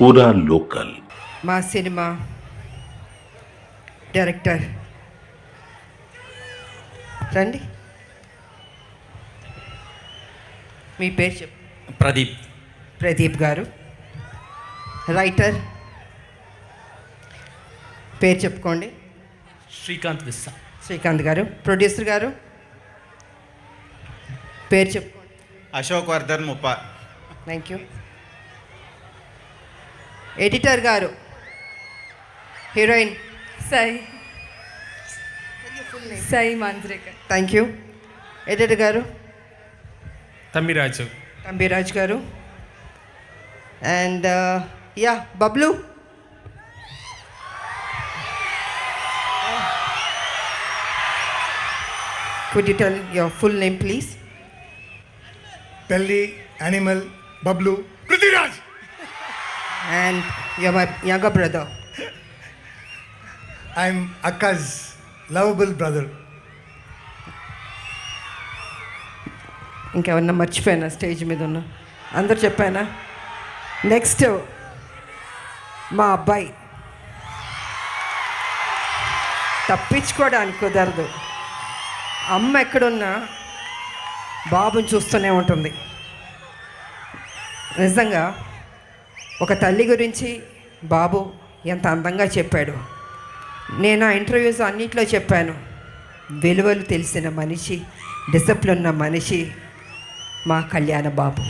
పూరా లోకల్. మా cinema director రండి, మీ పేరు చెప్పు. ప్రదీప్ గారు. రైటర్ పేరు చెప్పుకోండి. శ్రీకాంత్ గారు. ప్రొడ్యూసర్ గారు పేరు చెప్పుకోండి. Ashok Vardhan Muppa. Thank you. Editor గారు. Heroine Sai Manjrekar. Thank you. Editor గారు తంబిరాజు గారు. And yeah Bablu. Could you tell your full name, please? పెళ్ళి animal Bablu Prithviraj. And you're my younger brother. I'm అక్కజ్ లవబుల్ బ్రదర్. ఇంకెవరన్నా మర్చిపోయానా స్టేజ్ మీద ఉన్న? అందరు చెప్పానా? నెక్స్ట్ మా అబ్బాయి. తప్పించుకోవడానికి కుదరదు. అమ్మ ఎక్కడున్నా బాబుని చూస్తూనే ఉంటుంది. నిజంగా ఒక తల్లి గురించి బాబు ఎంత అందంగా చెప్పాడు. నేను ఆ ఇంటర్వ్యూస్ అన్నిట్లో చెప్పాను. విలువలు తెలిసిన మనిషి, డిసిప్లిన్ ఉన్న మనిషి మా కళ్యాణ బాబు.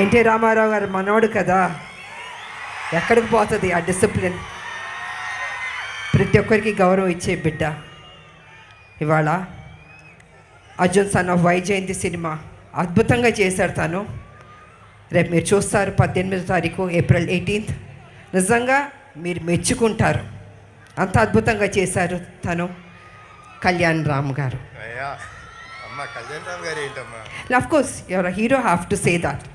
ఎన్టీ రామారావు గారు మనోడు కదా, ఎక్కడికి పోతుంది ఆ డిసిప్లిన్? ప్రతి ఒక్కరికి గౌరవం ఇచ్చే బిడ్డ. ఇవాళ Arjun son of Vyjayanthi cinema అద్భుతంగా చేశాడు తను. రేపు మీరు చూస్తారు 18వ తారీఖు ఏప్రిల్ 18th. నిజంగా మీరు మెచ్చుకుంటారు, అంత అద్భుతంగా చేశారు తను. కళ్యాణ్ రామ్ గారు. Of course your hero have to say that.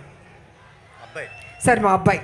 Sir మా అబ్బాయి